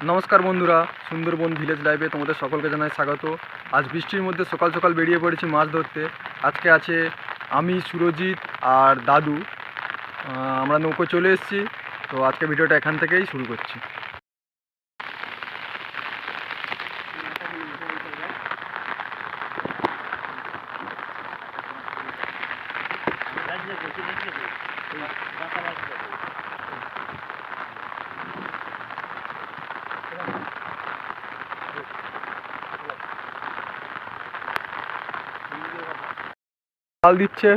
নমস্কার বন্ধুরা, সুন্দরবন ভিলেজ লাইভে তোমাদের সকলকে জানাই স্বাগত। আজ বৃষ্টির মধ্যে সকাল সকাল বেরিয়ে পড়েছি মাছ ধরতে। আজকে আছে আমি, সুরজিৎ আর দাদু। আমরা নৌকো চলে এসেছি। তো আজকে ভিডিওটা এখান থেকেই শুরু করছি। জাল দিচ্ছে।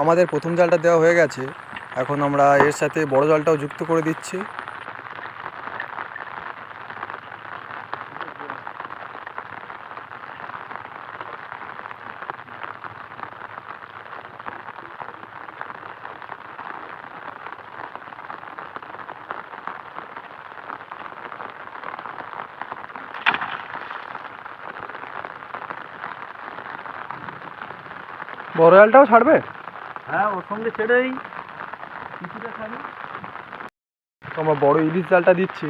আমাদের প্রথম জালটা দেওয়া হয়ে গেছে। এখন আমরা এর সাথে বড় জালটাও যুক্ত করে দিচ্ছি। বড় জালটাও ছাড়বে? হ্যাঁ, ওর সঙ্গে ছেড়েই কিছুটা ছাড়ি। তো আমরা বড় ইলিশ জালটা দিচ্ছি,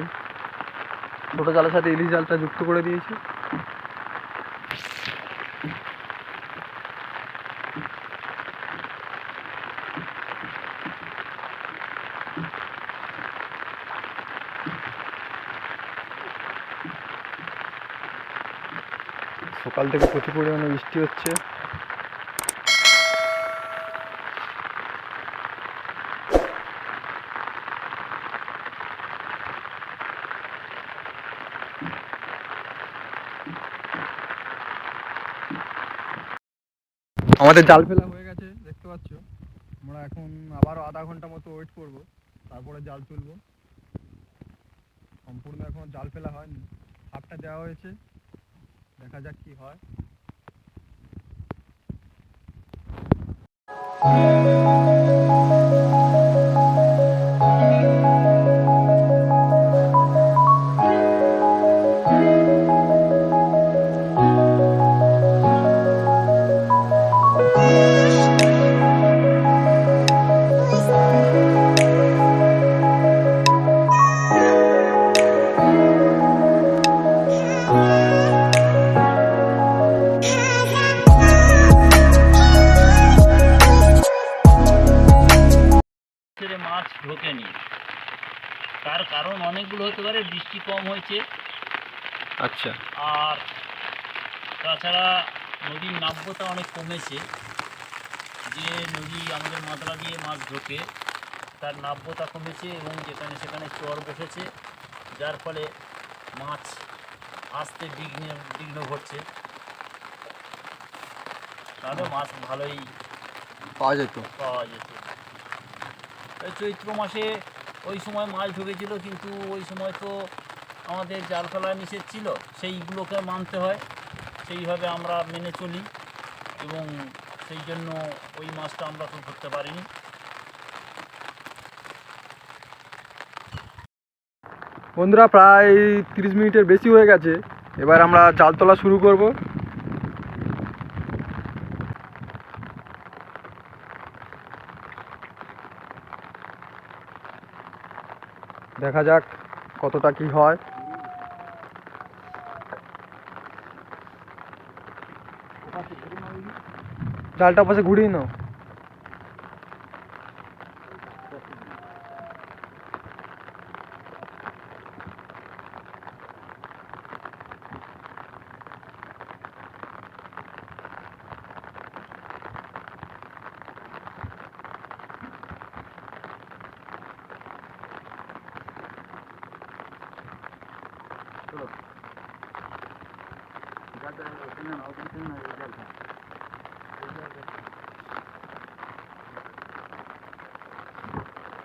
ছোটো জালের সাথে ইলিশ জালটা যুক্ত করে দিয়েছি। সকাল থেকে প্রচুর পরিমাণে বৃষ্টি হচ্ছে। আমাদের জাল ফেলা হয়ে গেছে, দেখতে পাচ্ছ। আমরা এখন আবারও আধা ঘন্টা মতো ওয়েট করব, তারপরে জাল তুলব। সম্পূর্ণ এখন জাল ফেলা হয়নি, হাফটা দেওয়া হয়েছে, দেখা যাক কি হয়। মাছ ঢোকেনি, তার কারণ অনেকগুলো হতে পারে। বৃষ্টি কম হয়েছে, আচ্ছা। আর তাছাড়া নদীর নাব্যতা অনেক কমেছে। যে নদী আমাদের মাতলা দিয়ে মাছ ঢোকে, তার নাব্যতা কমেছে এবং যেখানে সেখানে চর বসেছে, যার ফলে মাছ আসতে বিঘ্ন ঘটছে। তাহলে মাছ ভালোই পাওয়া যেত। চৈত্র মাসে ওই সময় মাছ ঢুকেছিল, কিন্তু ওই সময় তো আমাদের জাল ফেলা নিষেধ ছিল, সেইগুলোকে মানতে হয়, সেইভাবে আমরা মেনে চলি এবং সেই জন্য ওই মাছটা আমরা তো ধরতে পারিনি। বন্ধুরা, প্রায় 30 মিনিটের বেশি হয়ে গেছে। এবার আমরা জাল তোলা শুরু করব। দেখা যাক কতটা কি হয়। জালটা পাশে ঘুরিয়ে নাও।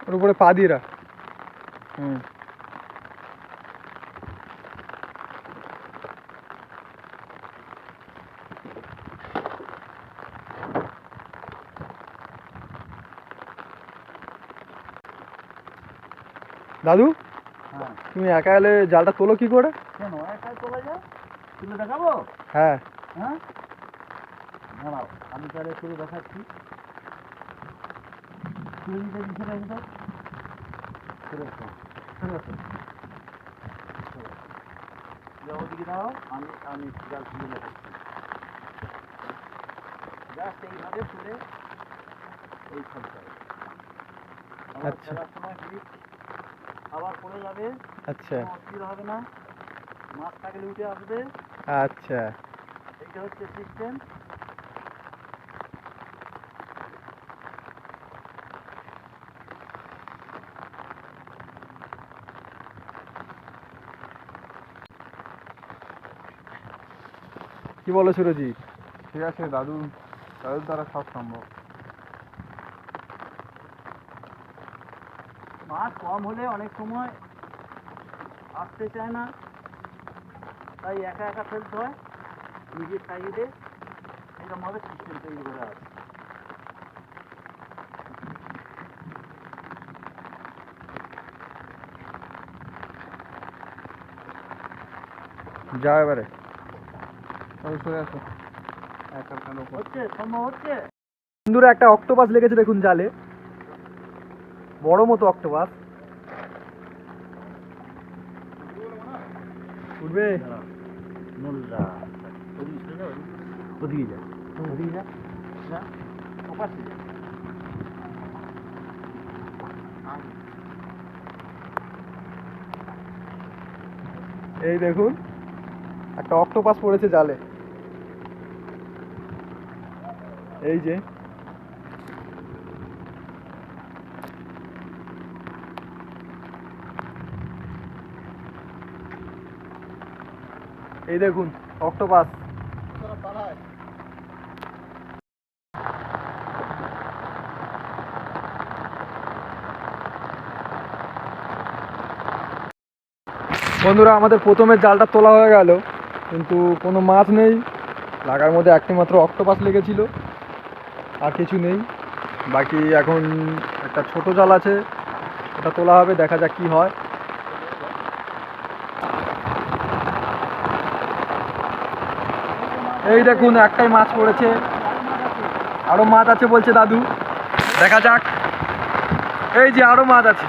ওর উপরে পা দিয়ে রাখ। দাদু হ্যাঁ তুমি একা এলে জালটা তোলো কি করে? কেন একাই তোলা যায়? তুলে দেখাবো? হ্যাঁ হ্যাঁ দাঁড়াও, আমি তাহলে তুলে দেখাচ্ছি। তুলে দিতে দিচ্ছে না কিন্তু ওদিকে দাও, আমি আমি জাল তুলে দেখাচ্ছি। জাস্ট এইভাবে তুলে এই ফলটা আবার আচ্ছা। ফেলার সময় গ্রিপ আবার পড়ে যাবে, আচ্ছা কোনো অসুবিধা হবে না, মাছ থাকলে উঠে আসবে। আচ্ছা। এইটা হচ্ছে সিস্টেম। কি বলো সুরজিৎ? ঠিক আছে দাদু, দাদুর দ্বারা সব সম্ভব। মাছ কম হলে অনেক সময় আসতে চায় না, তাই একা একা ফেলতে হয় নিজের সাইডে। এরকমভাবে সিস্টেম তৈরি করা আছে। যাও এবারে সরে আসো। হচ্ছে সম্ভব হচ্ছে। বন্ধুরা একটা অক্টোপাস লেগেছে দেখুন জালে, বড় মতো অক্টোপাস। উঠবে? মোল্লা ওদিকে যা, ওদিকে যা, ওদিকে যা, যা ওপাশে যা। এই দেখুন একটা অক্টোপাস পড়েছে জালে, এই যে। এই দেখুন অক্টোপাস। বন্ধুরা আমাদের প্রথমে জালটা তোলা হয়ে গেল, কিন্তু কোনো মাছ নেই। লাগার মধ্যে একটি মাত্র অক্টোপাস লেগেছিল, আর কিছু নেই। বাকি এখন একটা ছোট জাল আছে, ওটা তোলা হবে, দেখা যাক কি হয়। এই দেখুন একটাই মাছ পড়েছে, আরো মাছ আছে বলছে দাদু, দেখা যাক। এই যে আরো মাছ আছে।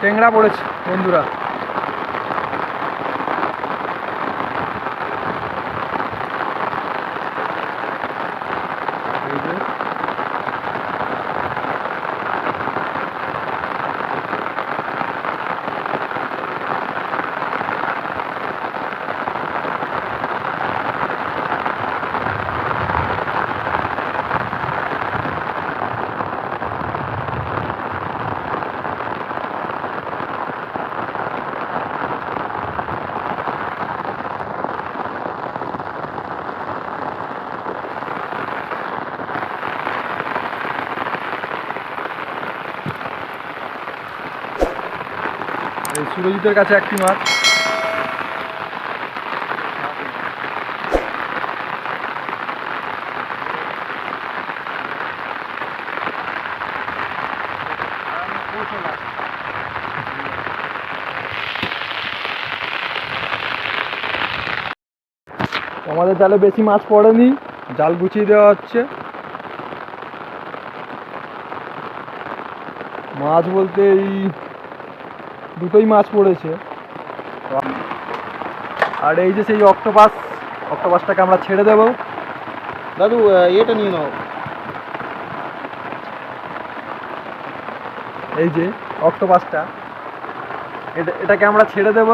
টেংরা পড়েছে বন্ধুরা। এই যে এই সুরজিতের কাছে একটি মাছ। আমাদের জালে বেশি মাছ পড়েনি, জাল গুছিয়ে দেওয়া হচ্ছে। মাছ বলতে এই দুটোই মাছ পড়েছে। আর এই যে সেই অক্টোপাস, অক্টোপাসটাকে আমরা ছেড়ে দেব। দাদু এটা নিয়ে নাও। এই যে অক্টোপাসটা, এটাকে আমরা ছেড়ে দেব।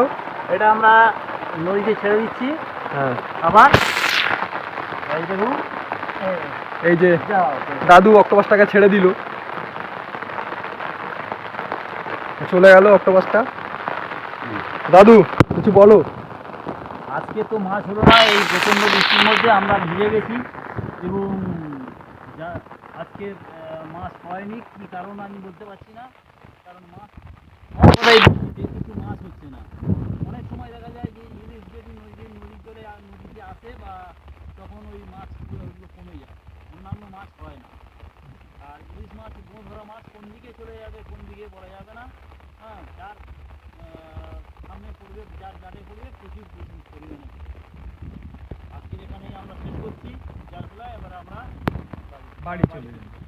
এটা আমরা নদীতে ছেড়ে দিচ্ছি। হ্যাঁ আবার এই দেখুন, এই যে যাও। দাদু অক্টোপাসটাকে ছেড়ে দিল, চলে গেল অক্টোপাসটা। দাদু কিছু বলো। আজকে তো মাছ হলো না, এই প্রচণ্ড বৃষ্টির মধ্যে আমরা ভিজে গেছি এবং যা আজকে মাছ হয়নি। কী কারণ আমি বলতে পারছি না, কারণ মাছ কিছু মাছ হচ্ছে না। অনেক সময় দেখা যায় যে মাছ ধরা মাছ কোন দিকে চলে যাবে কোন দিকে বলা যাবে না। হ্যাঁ, যার সামনে পড়বে, যার জালে পড়বে প্রচুর পরিমাণে। আজকে এখানেই আমরা শেষ করছি জালগুলা, এবার আমরা বাড়ি চলে যাবে।